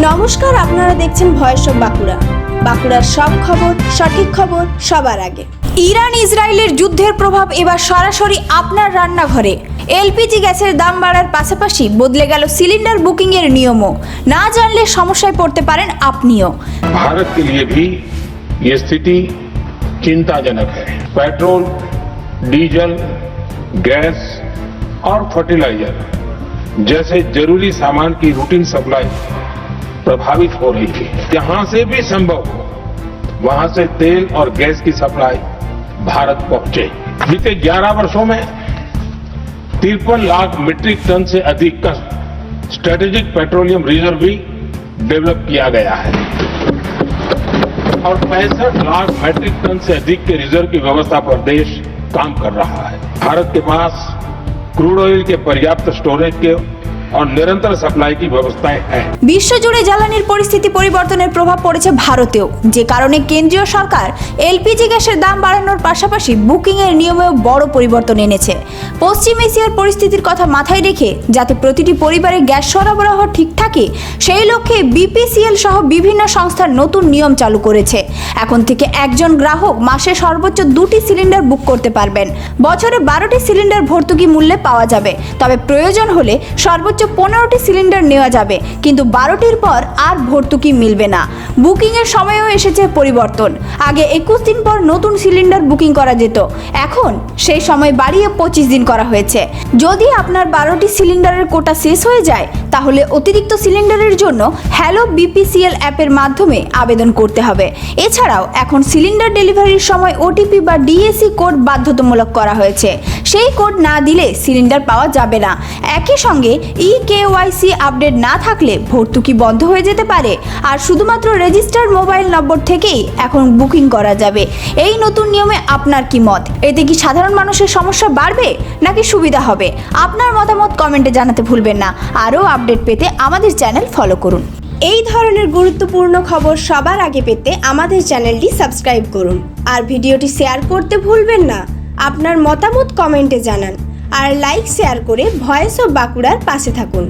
নমস্কার, আপনারা দেখছেন ভয়েস অফ বাঁকুড়া। বাঁকুড়ার সব খবর, সঠিক খবর সবার আগে। ইরান ইসরায়েলের যুদ্ধের প্রভাব এবার সরাসরি আপনার রান্নাঘরে। এলপিজি গ্যাসের দাম বাড়ার পাশাপাশি বদলে গেল সিলিন্ডার বুকিং এর নিয়মও। না জানলে সমস্যায় পড়তে পারেন আপনিও। भारत के लिए भी ये स्थिति चिंताजनक है। पेट्रोल, डीजल, गैस और फर्टिलाइजर जैसे जरूरी सामान की रूटीन सप्लाई प्रभावित हो रही है। जहां से भी संभव हो वहां से तेल और गैस की सप्लाई भारत पहुंचे। बीते 11 वर्षों में 53 लाख मीट्रिक टन से अधिक का स्ट्रेटेजिक पेट्रोलियम रिजर्व भी डेवलप किया गया है और 65 लाख मीट्रिक टन से अधिक के रिजर्व की व्यवस्था पर देश काम कर रहा है। भारत के पास क्रूड ऑयल के पर्याप्त स्टोरेज के और निरंतर सप्लाई की व्यवस्थाएं हैं। বিশ্বজুড়ে জ্বালানির পরিস্থিতি পরিবর্তনের প্রভাব পড়েছে ভারতেও, যে কারণে কেন্দ্রীয় সরকার এলপিজি গ্যাসের দাম বাড়ানোর পাশাপাশি বুকিং এর নিয়মেও বড় পরিবর্তন এনেছে। পশ্চিম এশিয়ার পরিস্থিতির কথা মাথায় রেখে যাতে প্রতিটি পরিবারে গ্যাস সরবরাহ ঠিক থাকে, সেই লক্ষ্যে বিপিসিএল সহ বিভিন্ন সংস্থার নতুন নিয়ম চালু করেছে। এখন থেকে একজন গ্রাহক মাসে সর্বোচ্চ 2টি সিলিন্ডার বুক করতে পারবেন। বছরে 12টি সিলিন্ডার ভর্তুকি মূল্যে পাওয়া যাবে। তবে প্রয়োজন হলে সর্বোচ্চ 15টি সিলিন্ডার নেওয়া যাবে, কিন্তু 12টির পর আর ভর্তুকি মিলবে না। বুকিং এর সময়ও এসেছে পরিবর্তন। আগে 21 দিন পর নতুন সিলিন্ডার বুকিং করা যেত, এখন সেই সময় বাড়িয়ে 25 দিন করা হয়েছে। যদি আপনার 12টি সিলিন্ডারের কোটা শেষ হয়ে যায়, তাহলে অতিরিক্ত সিলিন্ডারের জন্য হ্যালো বিপিসিএল অ্যাপের মাধ্যমে আবেদন করতে হবে। এছাড়াও এখন সিলিন্ডার ডেলিভারির সময় ওটিপি বা ডিএসি কোড বাধ্যতামূলক করা হয়েছে। সেই কোড না দিলে সিলিন্ডার পাওয়া যাবে না। একই সঙ্গে কেওয়াইসি আপডেট না থাকলে ভর্তুকি বন্ধ হয়ে যেতে পারে। আর শুধুমাত্র রেজিস্টার্ড মোবাইল নম্বর থেকেই এখন বুকিং করা যাবে। এই নতুন নিয়মে আপনার কি মত? এতে কি সাধারণ মানুষের সমস্যা বাড়বে নাকি সুবিধা হবে? আপনার মতামত কমেন্টে জানাতে ভুলবেন না। আরও আপডেট পেতে আমাদের চ্যানেল ফলো করুন। এই ধরনের গুরুত্বপূর্ণ খবর সবার আগে পেতে আমাদের চ্যানেলটি সাবস্ক্রাইব করুন আর ভিডিওটি শেয়ার করতে ভুলবেন না। আপনার মতামত কমেন্টে জানান আর লাইক শেয়ার করে ভয়েস অফ বাঁকুড়ার পাশে থাকুন।